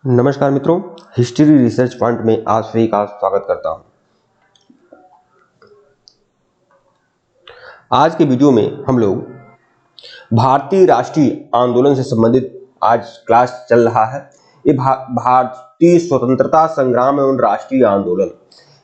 नमस्कार मित्रों, history research point में आप सभी का स्वागत करता हूं। आज के वीडियो में हम लोग भारतीय राष्ट्रीय आंदोलन से संबंधित आज क्लास चल रहा है। ये भारतीय स्वतंत्रता संग्राम एवं राष्ट्रीय आंदोलन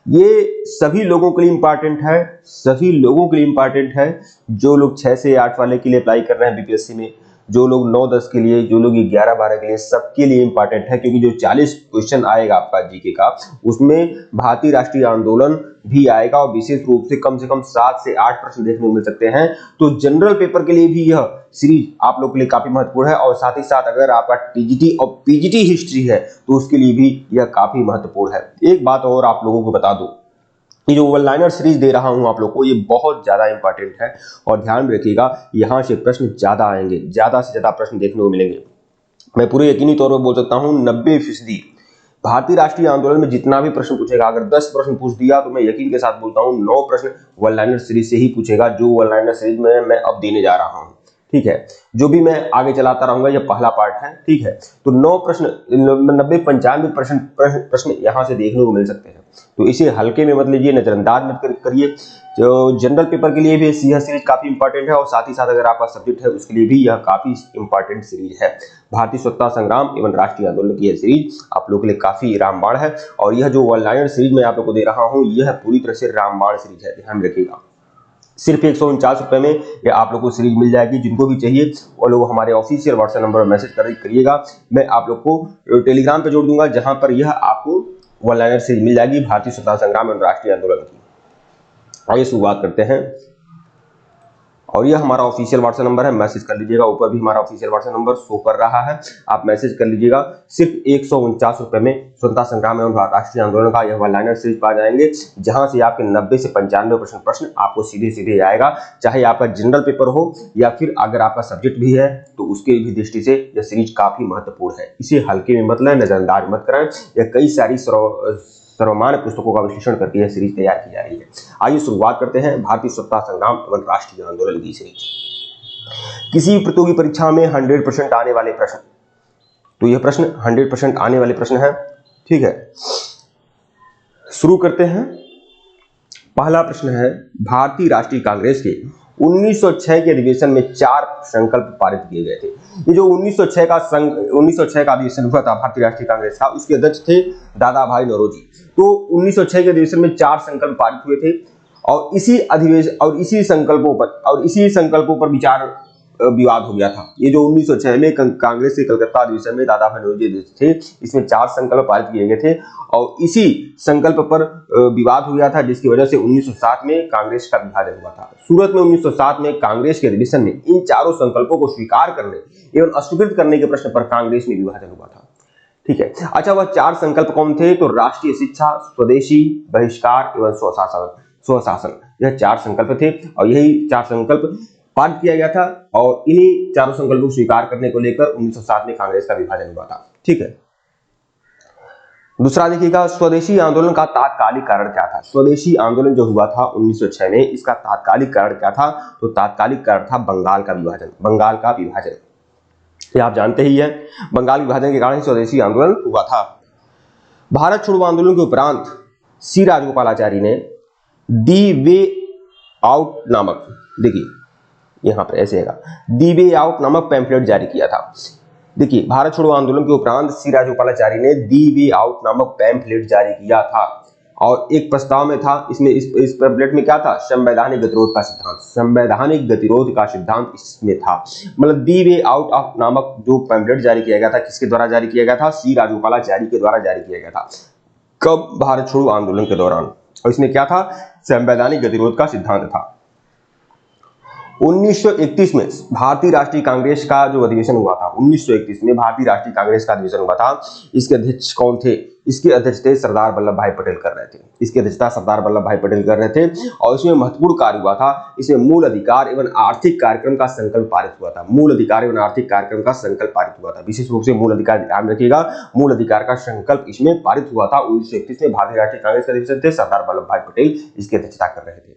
ये सभी लोगों के लिए इंपॉर्टेंट है। सभी लोगों के लिए इंपॉर्टेंट है। जो लोग 6 से 8 वाले के लिए अप्लाई कर रहे हैं बीपीएससी में, जो लोग 9-10 के लिए, जो लोग 11-12 के लिए, सबके लिए इंपॉर्टेंट है। क्योंकि जो 40 क्वेश्चन आएगा आपका जीके का, उसमें भारतीय राष्ट्रीय आंदोलन भी आएगा और विशेष रूप से कम 7 से 8 प्रश्न देखने को मिल सकते हैं। तो जनरल पेपर के लिए भी यह सीरीज आप लोग के लिए काफी महत्वपूर्ण है। और साथ ही साथ अगर आपका टीजीटी और पीजीटी हिस्ट्री है तो उसके लिए भी यह काफी महत्वपूर्ण है। एक बात और आप लोगों को बता दूं, ये जो वन लाइनर सीरीज दे रहा हूं आप लोग को, ये बहुत ज्यादा इंपॉर्टेंट है। और ध्यान में रखिएगा, यहां से प्रश्न ज्यादा आएंगे, ज्यादा से ज्यादा प्रश्न देखने को मिलेंगे। मैं पूरे यकीनी तौर पर बोल सकता हूं 90% भारतीय राष्ट्रीय आंदोलन में जितना भी प्रश्न पूछेगा, अगर 10 प्रश्न पूछ दिया तो मैं यकीन के साथ बोलता हूं 9 प्रश्न वन लाइनर सीरीज से ही पूछेगा, जो वन लाइनर सीरीज में मैं अब देने जा रहा हूं। ठीक है, जो भी मैं आगे चलाता रहूंगा, यह पहला पार्ट है। ठीक है, तो 9 प्रश्न, 90-95 प्रश्न यहां से देखने को मिल सकते हैं। तो इसे हल्के में मत लीजिए, नजरअंदाज मत करिए। जो जनरल पेपर के लिए भी यह सीरीज काफी इंपॉर्टेंट है और साथ ही साथ अगर आपका सब्जेक्ट है उसके लिए भी यह काफी इंपॉर्टेंट सीरीज है। भारतीय स्वतंत्रता संग्राम एवं राष्ट्रीय आंदोलन की यह सीरीज आप लोगों के लिए काफी रामबाण है। और यह जो वन लाइनर सीरीज मैं आप लोगों को दे रहा हूं, यह पूरी तरह से रामबाण सीरीज है। ध्यान रखिएगा, सिर्फ 149 रुपए में ये आप लोगों को सीरीज मिल जाएगी। जिनको भी चाहिए वो लोग हमारे ऑफिशियल व्हाट्सएप नंबर पर मैसेज करिएगा। मैं आप लोग को टेलीग्राम पे जोड़ दूंगा, जहां पर यह आपको वन लाइनर सीरीज मिल जाएगी भारतीय स्वतंत्रता संग्राम एवं राष्ट्रीय आंदोलन की। आइए शुरुआत करते हैं। और यह हमारा ऑफिशियल व्हाट्सएप नंबर है, मैसेज कर लीजिएगा। ऊपर भी हमारा ऑफिशियल व्हाट्सएप नंबर शो कर रहा है, आप मैसेज कर लीजिएगा। सिर्फ 149 रुपए में स्वतंत्रता संग्राम एवं राष्ट्रीय आंदोलन का यह वन लाइनर सीरीज पा जाएंगे, जहां से आपके 90 से 95% प्रश्न आपको सीधे सीधे आएगा। चाहे आपका जनरल पेपर हो या फिर अगर आपका सब्जेक्ट भी है, तो उसके भी दृष्टि से यह सीरीज काफी महत्वपूर्ण है। इसे हल्के में मत लें, नजरअंदाज मत करें। यह कई सारी सर्वमान्य पुस्तकों का विश्लेषण करके यह सीरीज तैयार की जा रही है। आइए शुरुआत करते हैं भारतीय स्वतंत्रता संग्राम एवं राष्ट्रीय आंदोलन की सीरीज। किसी भी प्रतियोगी परीक्षा में 100% आने वाले प्रश्न, तो यह प्रश्न 100% आने वाले प्रश्न है। ठीक है, शुरू करते हैं। पहला प्रश्न है, भारतीय राष्ट्रीय कांग्रेस के 1906 के अधिवेशन में 4 संकल्प पारित किए गए थे। ये जो 1906 का अधिवेशन हुआ था भारतीय राष्ट्रीय कांग्रेस का, उसके अध्यक्ष थे दादा भाई नौरोजी। तो 1906 के अधिवेशन में 4 संकल्प पारित हुए थे और इसी संकल्पों पर विवाद हो गया था। ये जो 1906 में कांग्रेस के कलकत्ता अधिवेशन में दादा भाई नौरोजी थे, इसमें 4 संकल्प पारित किए गए थे और इसी संकल्प पर विवाद हो गया था, जिसकी वजह से 1907 में कांग्रेस का विभाजन हुआ था। सूरत में 1907 में कांग्रेस के अधिवेशन में इन चारों संकल्पों को स्वीकार करने एवं अस्वीकृत करने के प्रश्न पर कांग्रेस में विभाजन हुआ था। ठीक है, अच्छा, वह 4 संकल्प कौन थे? तो राष्ट्रीय शिक्षा, स्वदेशी, बहिष्कार एवं स्वशासन, यह 4 संकल्प थे और यही 4 संकल्प पारित किया गया था। और इन्हीं चारों संकल्पों को स्वीकार करने को लेकर 1907 में कांग्रेस का विभाजन हुआ था। ठीक है, दूसरा देखिएगा, स्वदेशी आंदोलन का तात्कालिक कारण क्या था? स्वदेशी आंदोलन जो हुआ था 1906 में, इसका तात्कालिक कारण क्या था? तो तात्कालिक कारण था बंगाल का विभाजन। ये आप जानते ही हैं, बंगाल विभाजन के कारण ही स्वदेशी आंदोलन हुआ था। भारत छोड़ो आंदोलन के उपरांत सी राजगोपालाचारी ने दी वे आउट नामक, देखिए यहां पर ऐसे है, दी वे आउट नामक पैम्फलेट जारी किया था। देखिए, भारत छोड़ो आंदोलन के उपरांत सी राजगोपालाचारी ने दी वे आउट नामक पैम्फलेट जारी किया था और एक प्रस्ताव में था, इसमें इस पैम्फलेट में क्या था? संवैधानिक गतिरोध का सिद्धांत इसमें था। मतलब दी वे आउट ऑफ नामक जो पैम्फलेट जारी किया गया था, किसके द्वारा जारी किया गया था? सी राजगोपालाचारी के द्वारा जारी किया गया था। कब? भारत छोड़ो आंदोलन के दौरान। और इसमें क्या था? संवैधानिक गतिरोध का सिद्धांत था। 1931 में भारतीय राष्ट्रीय कांग्रेस का जो अधिवेशन हुआ था, 1931 में भारतीय राष्ट्रीय कांग्रेस का अधिवेशन हुआ था। इसके अध्यक्ष कौन थे? इसके अध्यक्ष थे सरदार वल्लभ भाई पटेल कर रहे थे। इसकी अध्यक्षता सरदार वल्लभ भाई पटेल कर रहे थे और इसमें महत्वपूर्ण कार्य हुआ था। इसमें मूल अधिकार एवं आर्थिक कार्यक्रम का संकल्प पारित हुआ था। मूल अधिकार एवं आर्थिक कार्यक्रम का संकल्प पारित हुआ था। विशेष रूप से मूल अधिकार, ध्यान रखिएगा, मूल अधिकार का संकल्प इसमें पारित हुआ था। 1931 में भारतीय राष्ट्रीय कांग्रेस के अध्यक्ष थे सरदार वल्लभ भाई पटेल, इसकी अध्यक्षता कर रहे थे।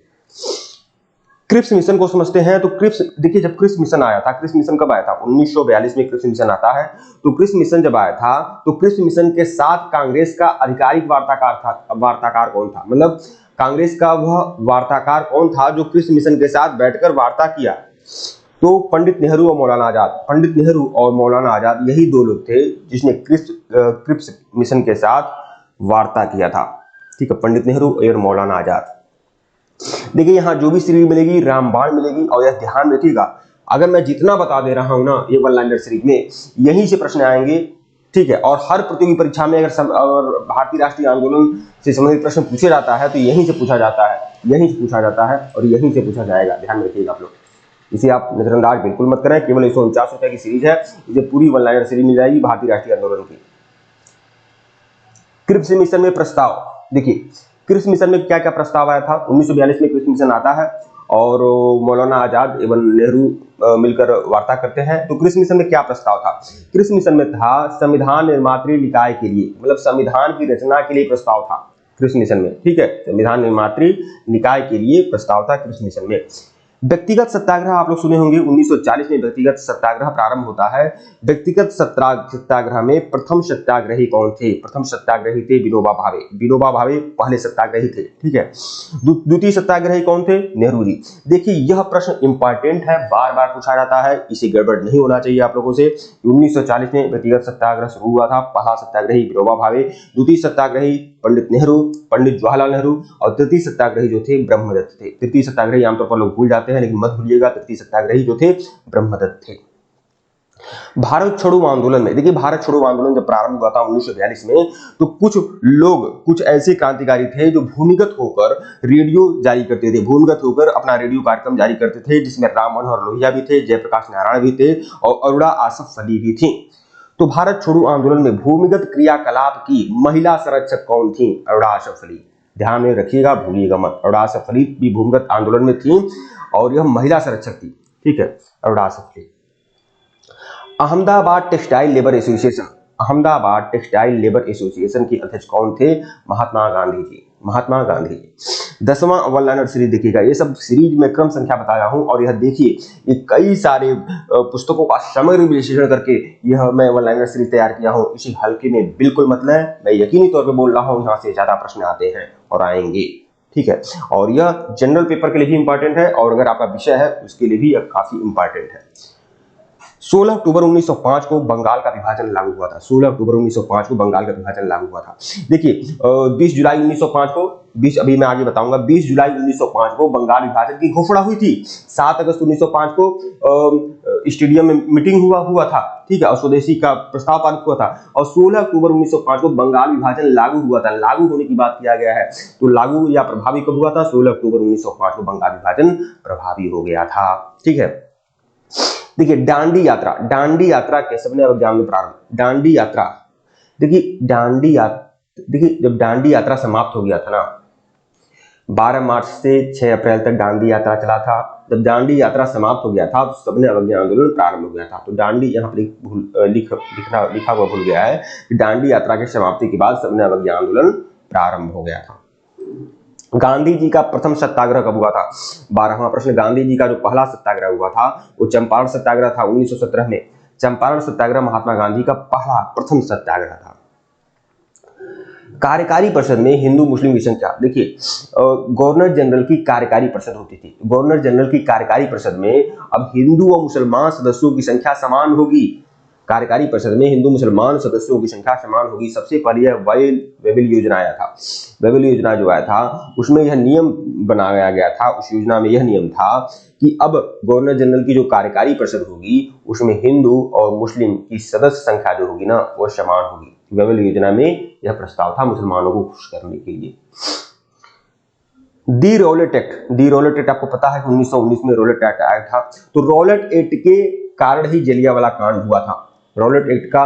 क्रिप्स मिशन को समझते हैं। तो क्रिप्स, देखिए जब क्रिप्स मिशन आया था, क्रिप्स मिशन कब आया था? 1942 में क्रिप्स मिशन आता है। तो क्रिप्स मिशन जब आया था तो क्रिप्स मिशन के साथ कांग्रेस का आधिकारिक वार्ताकार कौन था? मतलब कांग्रेस का वह वार्ताकार कौन था जो क्रिप्स मिशन के साथ बैठकर वार्ता किया? तो पंडित नेहरू और मौलाना आजाद। पंडित नेहरू और मौलाना आजाद यही दो लोग थे जिसने क्रिप्स मिशन के साथ वार्ता किया था। ठीक है, पंडित नेहरू और मौलाना आजाद। देखिए यहाँ जो भी सीरीज मिलेगी रामबाण मिलेगी, और यह ध्यान में रखिएगा, अगर मैं जितना बता दे रहा हूं ना ये वन लाइनर सीरीज में, यहीं से प्रश्न आएंगे। ठीक है, और हर प्रतियोगी परीक्षा में अगर भारतीय राष्ट्रीय आंदोलन से संबंधित प्रश्न पूछा जाता है तो यहीं से पूछा जाता है, यहीं से पूछा जाता है और यहीं से पूछा जाएगा। ध्यान में रखिएगा आप लोग, इसे आप नजरअंदाज बिल्कुल मत करें। केवल 149 रुपए की सीरीज है, इसे पूरी वन लाइनर सीरीज मिल जाएगी भारतीय राष्ट्रीय आंदोलन की। क्रिप्स मिशन में प्रस्ताव, देखिए क्रिप्स मिशन में क्या क्या प्रस्ताव आया था? 1942 में क्रिप्स मिशन आता है और मौलाना आजाद एवं नेहरू मिलकर वार्ता करते हैं। तो क्रिप्स मिशन में क्या प्रस्ताव था? क्रिप्स मिशन में था संविधान निर्मात्री निकाय के लिए, मतलब संविधान की रचना के लिए प्रस्ताव था क्रिप्स मिशन में। ठीक है, संविधान निर्मात्री निकाय के लिए प्रस्ताव था क्रिप्स मिशन में। व्यक्तिगत सत्याग्रह आप लोग सुने होंगे, 1940 में व्यक्तिगत सत्याग्रह प्रारंभ होता है। व्यक्तिगत सत्याग्रह में प्रथम सत्याग्रही कौन थे? प्रथम सत्याग्रही थे विनोबा भावे। विनोबा भावे पहले सत्याग्रही थे। ठीक है, द्वितीय सत्याग्रही कौन थे? नेहरू जी। देखिए यह प्रश्न इंपॉर्टेंट है, बार बार पूछा जाता है, इसे गड़बड़ नहीं होना चाहिए आप लोगों से। 1940 में व्यक्तिगत सत्याग्रह शुरू हुआ था। पहला सत्याग्रही विनोबा भावे, द्वितीय सत्याग्रही पंडित नेहरू, पंडित जवाहरलाल नेहरू, और तृतीय सत्याग्रही जो थे ब्रह्मदत्त थे। तृतीय सत्याग्रही आमतौर पर लोग भूल जाते हैं, लेकिन मत भूलिएगा, तृतीय सत्याग्रही जो थे ब्रह्मदत्त थे। भारत छोड़ो आंदोलन में, देखिए भारत छोड़ो आंदोलन जब प्रारंभ हुआ था 1942 में, तो कुछ लोग, कुछ ऐसे क्रांतिकारी थे जो भूमिगत होकर रेडियो जारी करते थे, भूमिगत होकर अपना रेडियो कार्यक्रम जारी करते थे, जिसमें राम मनोहर लोहिया भी थे, जयप्रकाश नारायण भी थे और अरुणा आसफ अली भी थी। तो भारत छोड़ो आंदोलन में भूमिगत क्रियाकलाप की महिला संरक्षक कौन थी? अरुणा आसफ अली। ध्यान में रखिएगा, भूलिएगा मत, अरुणा आसफ अली भी भूमिगत आंदोलन में थी और यह महिला संरक्षक थी। ठीक है, Aruna Asaf Ali. Ahmedabad textile labour association, Ahmedabad textile labour association के अध्यक्ष कौन थे? Mahatma Gandhi ji. Mahatma Gandhi ji. 10वां one liner series देखिएगा, ये सब सीरीज में क्रम संख्या बताया हूं, और यह देखिए ये कई सारे पुस्तकों का समग्र विश्लेषण करके यह मैं वन लाइनर सीरीज तैयार किया हूं। इसी हल्के में बिल्कुल मत लें, मैं यकीनी तौर पर बोल रहा हूं, यहाँ से ज्यादा प्रश्न आते हैं और आएंगे। ठीक है, और यह जनरल पेपर के लिए भी इंपॉर्टेंट है, और अगर आपका विषय है उसके लिए भी यह काफी इंपॉर्टेंट है। 16 अक्टूबर 1905 को बंगाल का विभाजन लागू हुआ था। 16 अक्टूबर 1905 को बंगाल का विभाजन लागू हुआ था। देखिए 20 जुलाई 1905 को, 20 अभी मैं आगे बताऊंगा, 20 जुलाई 1905 को बंगाल विभाजन की घोषणा हुई थी। 7 अगस्त 1905 को स्टेडियम में मीटिंग हुआ था। ठीक है, और स्वदेशी का प्रस्ताव पारित हुआ था, और 16 अक्टूबर 1905 को बंगाल विभाजन लागू हुआ था। लागू होने की बात किया गया है, तो लागू या प्रभावी कब हुआ था? 16 अक्टूबर 1905 को बंगाल विभाजन प्रभावी हो गया था। ठीक है, देखिए दांडी यात्रा, दांडी यात्रा कैसे बने एग्जाम में प्रारंभ? दांडी यात्रा, देखिए देखिए जब दांडी यात्रा समाप्त हो गया था ना, 12 मार्च से 6 अप्रैल तक दांडी यात्रा चला था। जब दांडी यात्रा समाप्त हो गया था तो सबने अवज्ञा आंदोलन प्रारंभ हो गया था। तो दांडी यहाँ पर लिखा हुआ भूल गया है कि दांडी यात्रा की समाप्ति के बाद सबने अवज्ञा आंदोलन प्रारंभ हो गया था। गांधी जी का प्रथम सत्याग्रह कब हुआ था? 12वां प्रश्न। गांधी जी का जो पहला सत्याग्रह हुआ था वो चंपारण सत्याग्रह था 1917 में। चंपारण सत्याग्रह महात्मा गांधी का पहला प्रथम सत्याग्रह था। कार्यकारी परिषद में हिंदू मुस्लिम की संख्या, देखिए गवर्नर जनरल की कार्यकारी परिषद होती थी। गवर्नर जनरल की कार्यकारी परिषद में अब हिंदू और मुसलमान सदस्यों की संख्या समान होगी। कार्यकारी परिषद में हिंदू मुसलमान सदस्यों की संख्या समान होगी। सबसे पहले यह वेबिल योजना आया था। वेबिल योजना जो आया था उसमें यह नियम बनाया गया था, उस योजना में यह नियम था कि अब गवर्नर जनरल की जो कार्यकारी परिषद होगी उसमें हिंदू और मुस्लिम की सदस्य संख्या जो होगी ना वह समान होगी। वेबिल योजना में यह प्रस्ताव था मुसलमानों को खुश करने के लिए। दी रॉलेट एक्ट, दी रॉलेट एक्ट आपको पता है कि 1919 में रॉलेट एक्ट आया था। तो रॉलेट एक्ट के कारण ही जलियांवाला कांड हुआ था। रॉलेट एक्ट का,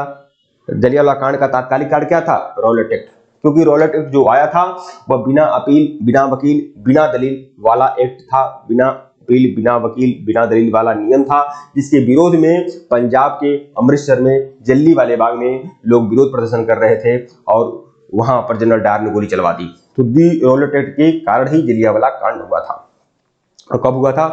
जलियांवाला कांड का तात्कालिक कारण क्या था? Rowlatt act. क्योंकि रॉलेट एक्ट जो आया था वह बिना अपील, बिना वकील, बिना दलील वाला एक्ट था। बिना अपील, बिना वकील, बिना दलील वाला नियम था, जिसके विरोध में पंजाब के अमृतसर में जलियांवाला बाग में लोग विरोध प्रदर्शन कर रहे थे और वहां पर जनरल डायर ने गोली चलवा दी। तो दी रॉलेट एक्ट के कारण ही जलियांवाला कांड हुआ था। और कब हुआ था?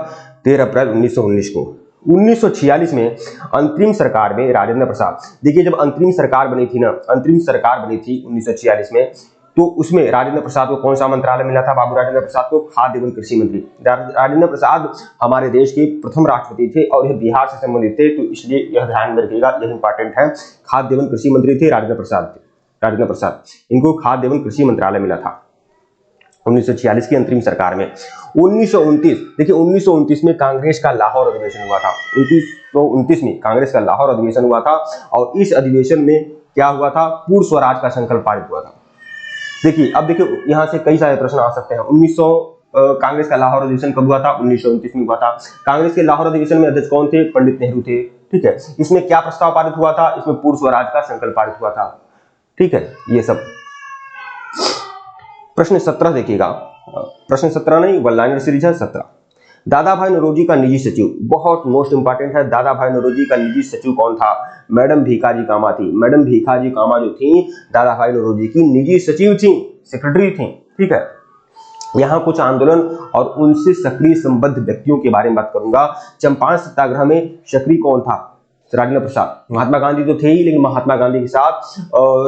13 अप्रैल 1919 को। 1946 में अंतरिम सरकार में राजेंद्र प्रसाद, देखिए जब अंतरिम सरकार बनी थी ना, अंतरिम सरकार बनी थी 1946 में, तो उसमें राजेंद्र प्रसाद को कौन सा मंत्रालय मिला था? बाबू राजेंद्र प्रसाद को खाद्य एवं कृषि मंत्री। राजेंद्र प्रसाद हमारे देश के प्रथम राष्ट्रपति थे और यह बिहार से संबंधित थे, तो इसलिए यह ध्यान में रखिएगा, यह इंपॉर्टेंट है। खाद्य एवं कृषि मंत्री थे राजेंद्र प्रसाद, इनको खाद्य एवं कृषि मंत्रालय मिला था 1946 की अंतरिम सरकार में। 1929, देखिए 1929 में कांग्रेस का लाहौर अधिवेशन हुआ था। 1929 में कांग्रेस का लाहौर अधिवेशन हुआ था और इस अधिवेशन में क्या हुआ था? पूर्ण स्वराज का संकल्प पारित हुआ था। देखिए अब देखिए यहां से कई सारे प्रश्न आ सकते हैं। कांग्रेस का लाहौर अधिवेशन कब हुआ था? 1929 में हुआ था। कांग्रेस के लाहौर अधिवेशन में अध्यक्ष कौन थे? पंडित नेहरू थे। ठीक है, इसमें क्या प्रस्ताव पारित हुआ था? इसमें पूर्ण स्वराज का संकल्प पारित हुआ था। ठीक है, ये सब। प्रश्न 17 देखिएगा, प्रश्न 17 नहीं, वन लाइनर सीरीज है 17। दादा भाई नौरोजी का निजी सचिव, बहुत मोस्ट इंपॉर्टेंट है। दादा भाई नौरोजी का निजी सचिव कौन था? मैडम भीखाजी कामा थी। मैडम भीखाजी कामा जो थी, दादा भाई नौरोजी की निजी सचिव थी, सेक्रेटरी थी। ठीक है, यहाँ कुछ आंदोलन और उनसे सक्रिय संबद्ध व्यक्तियों के बारे में बात करूंगा। चंपारण सत्याग्रह में सक्रिय कौन था? राजेंद्र प्रसाद। महात्मा गांधी तो थे ही, लेकिन महात्मा गांधी के साथ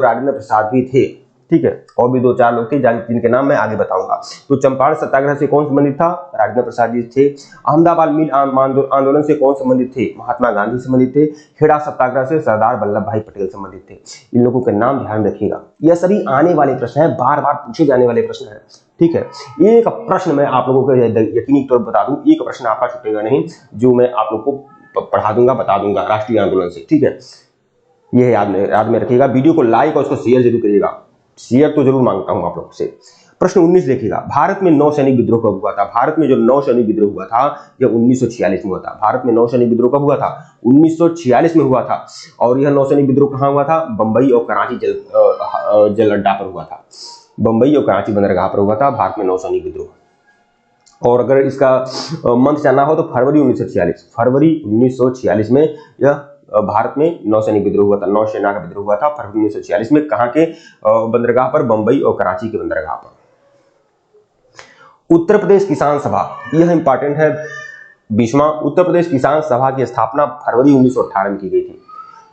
राजेंद्र प्रसाद भी थे। ठीक है, और भी 2-4 लोग थे जिनके नाम मैं आगे बताऊंगा। तो चंपारण सत्याग्रह से कौन संबंधित था? राजेंद्र प्रसाद जी थे। अहमदाबाद मिल आंदोलन से कौन संबंधित थे? महात्मा गांधी संबंधित थे। खेड़ा सत्याग्रह से सरदार वल्लभ भाई पटेल संबंधित थे। इन लोगों के नाम ध्यान रखिएगा, यह सभी आने वाले प्रश्न है, बार बार पूछे जाने वाले प्रश्न है। ठीक है, एक प्रश्न मैं आप लोगों को यकीनी तौर पर बता दूं, एक प्रश्न आपका छूटेगा नहीं, जो मैं आप लोग को पढ़ा दूंगा, बता दूंगा राष्ट्रीय आंदोलन से। ठीक है, ये याद में रखिएगा। वीडियो को लाइक और उसको शेयर जरूर करिएगा, शेयर तो जरूर मांगता हूं आप लोग से। प्रश्न 19 देखिएगा, भारत में नौ सैनिक विद्रोह कब हुआ था? भारत में जो नौ सैनिक विद्रोह हुआ था यह 1946 में हुआ था। भारत में नौ सैनिक विद्रोह कब हुआ था? 1946 में हुआ था। और यह नौ सैनिक विद्रोह कहां हुआ था? बंबई और कराची जल अड्डा पर हुआ था। बंबई और कराची बंदरगाह पर हुआ था भारत में नौ सैनिक विद्रोह। और अगर इसका मंथ जानना हो तो फरवरी 1946 में यह भारत में नौसैनिक विद्रोह हुआ था, नौसेना का विद्रोह हुआ था फरवरी 1946 में। कहां के बंदरगाह पर? बंबई और कराची के बंदरगाह पर। उत्तर प्रदेश किसान सभा, यह इंपॉर्टेंट है। 20वां, उत्तर प्रदेश किसान सभा की स्थापना फरवरी 1918 में की गई थी।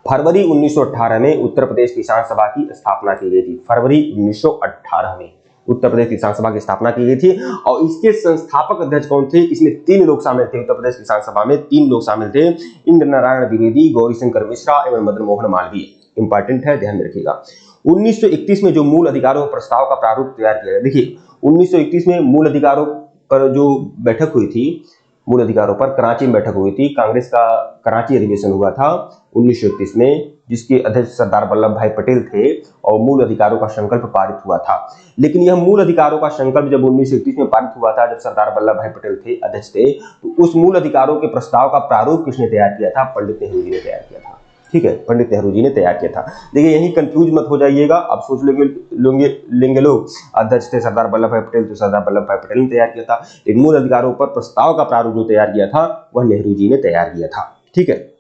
फरवरी 1918 में उत्तर प्रदेश किसान सभा की स्थापना की गई थी। फरवरी 1918 में उत्तर प्रदेश किसान सभा की स्थापना की गई थी। और इसके संस्थापक अध्यक्ष कौन थे? इसमें 3 लोग शामिल थे। उत्तर प्रदेश किसान सभा में 3 लोग शामिल थे, इंद्र नारायण द्विवेदी, गौरीशंकर मिश्रा एवं मदन मोहन मालवीय। इंपॉर्टेंट है, ध्यान में रखिएगा। 1931 में जो मूल अधिकारों प्रस्ताव का प्रारूप तैयार किया गया, देखिए 1931 में मूल अधिकारों पर जो बैठक हुई थी, मूल अधिकारों पर कराची में बैठक हुई थी। कांग्रेस का कराची अधिवेशन हुआ था 1931 में, जिसके अध्यक्ष सरदार वल्लभ भाई पटेल थे और मूल अधिकारों का संकल्प पारित हुआ था। लेकिन यह मूल अधिकारों का संकल्प जब 1931 में पारित हुआ था, जब सरदार वल्लभ भाई पटेल थे अध्यक्ष थे, तो उस मूल अधिकारों के प्रस्ताव का प्रारूप किसने तैयार किया था? पंडित नेहरू जी ने तैयार किया था। ठीक है, पंडित नेहरू जी ने तैयार किया था। देखिए यही कंफ्यूज मत हो जाइएगा, अब सोच लेंगे लोग अध्यक्ष थे सरदार वल्लभ भाई पटेल, तो सरदार वल्लभ भाई पटेल ने तैयार किया था। लेकिन मूल अधिकारों पर प्रस्ताव का प्रारूप जो तैयार किया था वह नेहरू जी ने तैयार किया था। ठीक है,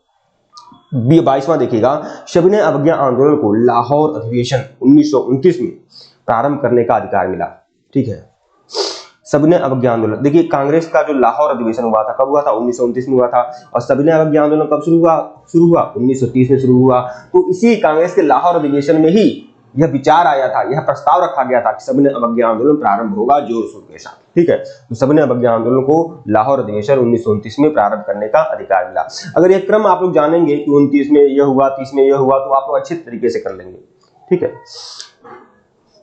22वां देखिएगा, सविनय अवज्ञा आंदोलन को लाहौर अधिवेशन 1929 में प्रारंभ करने का अधिकार मिला। ठीक है, सविनय अवज्ञा आंदोलन, देखिए कांग्रेस का जो लाहौर अधिवेशन हुआ था कब हुआ था? 1929 में हुआ था। और सविनय अवज्ञा आंदोलन कब शुरू हुआ? 1930 में शुरू हुआ। तो इसी कांग्रेस के लाहौर अधिवेशन में ही यह विचार आया था, यह प्रस्ताव रखा गया था कि सविनय अवज्ञा आंदोलन प्रारंभ होगा जोर शोर के साथ। ठीक है, तो सविनय अवज्ञा आंदोलन को लाहौर अधिवेशन 1929 में प्रारंभ करने का अधिकार मिला। अगर यह क्रम आप लोग जानेंगे कि 29 में यह हुआ, 30 में यह हुआ, तो आप लोग अच्छे तरीके से कर लेंगे। ठीक है,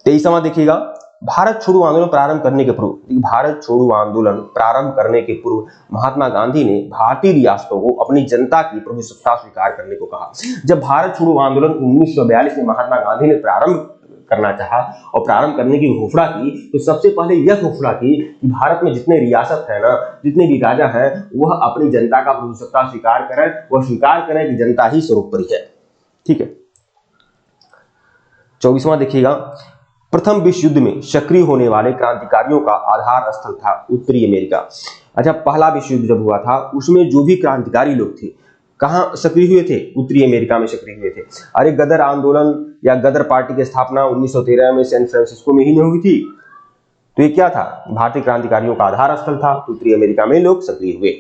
23वां देखिएगा, भारत छोड़ो आंदोलन प्रारंभ करने के पूर्व, भारत छोड़ो आंदोलन प्रारंभ करने के पूर्व महात्मा गांधी ने भारतीय रियासतों को अपनी जनता की प्रभुसत्ता स्वीकार करने को कहा। जब भारत छोड़ो आंदोलन 1942 में महात्मा गांधी ने प्रारंभ करना चाहा और प्रारंभ करने की घोषणा की, तो सबसे पहले यह घोषणा की कि भारत में जितने रियासत है ना, जितने भी राजा हैं, वह अपनी जनता का प्रभुसत्ता स्वीकार करें, वह स्वीकार करें कि जनता ही सर्वोपरि है। ठीक है, 24वां देखिएगा, प्रथम विश्व युद्ध में सक्रिय होने वाले क्रांतिकारियों का आधार स्थल था उत्तरी अमेरिका। अच्छा, पहला विश्व युद्ध जब हुआ था उसमें जो भी क्रांतिकारी लोग थे कहां सक्रिय हुए थे? उत्तरी अमेरिका में सक्रिय हुए थे। अरे गदर आंदोलन या गदर पार्टी की स्थापना 1913 में सैन फ्रांसिस्को में ही नहीं हुई थी? तो ये क्या था? भारतीय क्रांतिकारियों का आधार स्थल था। उत्तरी अमेरिका में लोग सक्रिय हुए।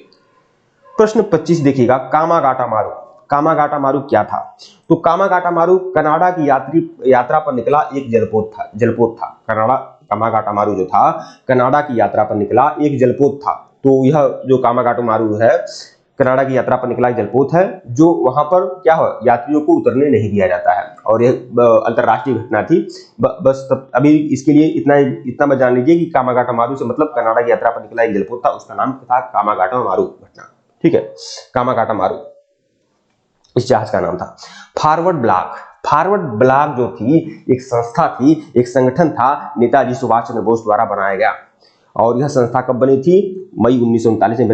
प्रश्न 25 देखिएगा, कामागाटा मारू। कामागाटा मारू क्या था? तो कामागाटा मारू कनाडा की यात्रा पर निकला एक जलपोत था। कामागाटा मारू जो था कनाडा की यात्रा पर निकला एक जलपोत था। तो यह जो कामागाटा मारू है कनाडा की यात्रा पर निकला एक जलपोत है, जो वहां पर क्या है, यात्रियों को उतरने नहीं दिया जाता है, और यह अंतरराष्ट्रीय घटना थी। बस तब अभी इसके लिए इतना बस जान लीजिए कि कामागाटा मारू से मतलब कनाडा की यात्रा पर निकला एक जलपोत था, उसका नाम था कामागाटा मारू घटना। ठीक है, कामागाटा मारू इस जहाज का नाम था। फॉरवर्ड ब्लॉक जो थी एक संस्था थी, एक संगठन था, नेताजी सुभाष चंद्र बोस द्वारा बनाया गया। और यह संस्था कब बनी थी? मई 1939 में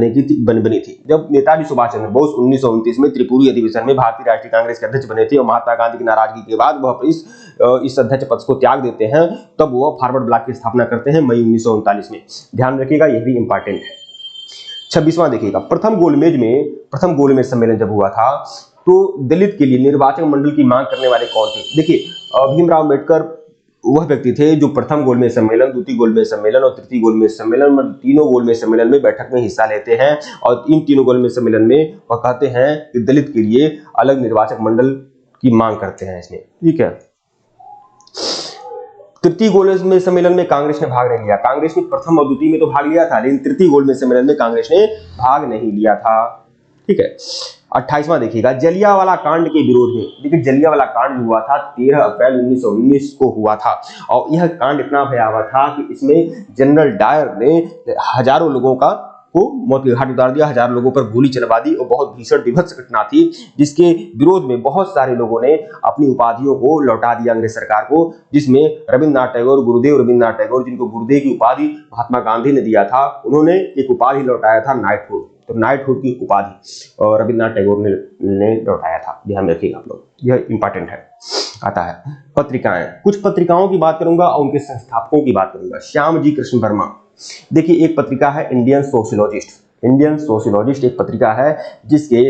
बनी थी, जब नेताजी सुभाष चंद्र बोस 1929 में त्रिपुरी अधिवेशन में भारतीय राष्ट्रीय कांग्रेस के अध्यक्ष बने थे और महात्मा गांधी की नाराजगी के बाद वह इस अध्यक्ष पद को त्याग देते हैं, तब वह फॉरवर्ड ब्लॉक की स्थापना करते हैं मई 1939 में। ध्यान रखिएगा, यह भी इंपॉर्टेंट है। 26वां देखिएगा, प्रथम गोलमेज सम्मेलन जब हुआ था तो दलित के लिए निर्वाचक मंडल की मांग करने वाले कौन थे? देखिए, भीमराव अम्बेडकर वह व्यक्ति थे जो प्रथम गोलमेज सम्मेलन, द्वितीय गोलमेज सम्मेलन और तृतीय गोलमेज सम्मेलन, तीनों गोलमेज सम्मेलन में बैठक में हिस्सा लेते हैं, और इन तीनों गोलमेज सम्मेलन में वह कहते हैं कि दलित के लिए अलग निर्वाचक मंडल की मांग करते हैं इसमें। ठीक है, तृतीय गोलमेज सम्मेलन में कांग्रेस ने भाग नहीं लिया। कांग्रेस ने प्रथम और द्वितीय में तो भाग लिया था, लेकिन तृतीय गोलमेज सम्मेलन में कांग्रेस ने भाग नहीं लिया था। ठीक है, 28वां देखिएगा, जलियांवाला कांड के विरोध में। देखिए, जलियांवाला कांड हुआ था 13 अप्रैल 1919 को हुआ था, और यह कांड इतना भयावह था कि इसमें जनरल डायर ने हजारों लोगों को मौत के घाट उतार दिया, हजारों लोगों पर गोली चलवा दी, और बहुत भीषण विभत्स घटना थी, जिसके विरोध में बहुत सारे लोगों ने अपनी उपाधियों को लौटा दिया अंग्रेज सरकार को, जिसमें रविन्द्रनाथ टैगोर, गुरुदेव रविन्द्रनाथ टैगोर, जिनको गुरुदेव की उपाधि महात्मा गांधी ने दिया था, उन्होंने एक उपाधि लौटाया था, नाइटहुड। तो नाइटहुड की उपाधि और रविन्द्रनाथ टैगोर ने लौटाया था। ध्यान रखिएगा आप लोग, यह इंपॉर्टेंट है, आता है। पत्रिकाएं, कुछ पत्रिकाओं की बात करूंगा और उनके संस्थापकों की बात करूंगा। श्यामजी कृष्ण वर्मा, देखिए एक पत्रिका है इंडियन सोशियोलॉजिस्ट एक पत्रिका है, जिसके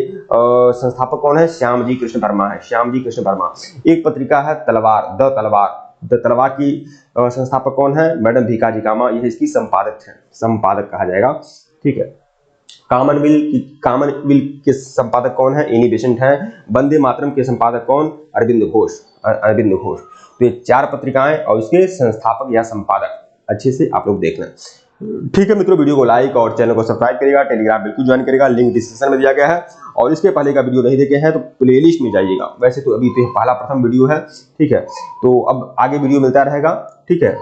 संस्थापक कौन है? श्यामजी कृष्ण वर्मा है। श्यामजी कृष्ण वर्मा। एक पत्रिका है द तलवार की संस्थापक कौन है? मैडम भीकाजी कामा, यह इसकी संपादक कहा जाएगा। ठीक है, कामनवेल के संपादक कौन है? एनी बेसेंट है। वंदे मातरम के संपादक कौन? अरविंद घोष। तो ये 4 पत्रिकाएं और इसके संस्थापक या संपादक अच्छे से आप लोग देखना। ठीक है मित्रों, वीडियो को लाइक और चैनल को सब्सक्राइब करिएगा, टेलीग्राम बिल्कुल ज्वाइन करेगा, लिंक डिस्क्रिप्शन में दिया गया है। और इसके पहले का वीडियो नहीं देखे हैं तो प्लेलिस्ट में जाइएगा। वैसे तो अभी तो प्रथम वीडियो है, ठीक है, तो अब आगे वीडियो मिलता रहेगा। ठीक है,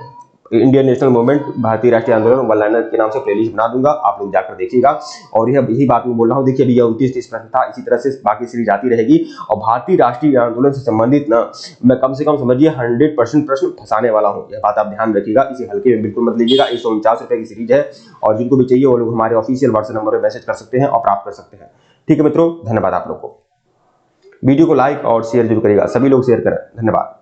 इंडियन नेशनल मूवमेंट, भारतीय राष्ट्रीय आंदोलन, वन लाइनर के नाम से प्लेलिस्ट बना दूंगा, आप लोग जाकर देखिएगा। और यही बात मैं बोल रहा हूँ, देखिए अभी 29-30 प्रश्न था, इसी तरह से बाकी सीरीज आती रहेगी। और भारतीय राष्ट्रीय आंदोलन से संबंधित ना मैं कम से कम समझिए 100% प्रश्न फंसाने वाला हूँ, यह बात आप ध्यान रखिएगा, इसे हल्के में बिल्कुल मत लीजिएगा। 149 रुपए की सीरीज है, और जिनको भी चाहिए वो लोग हमारे ऑफिशियल व्हाट्सएप नंबर पर मैसेज कर सकते हैं और प्राप्त कर सकते हैं। ठीक है मित्रों, धन्यवाद आप लोग को। वीडियो को लाइक और शेयर जरूर करिएगा, सभी लोग शेयर करें। धन्यवाद।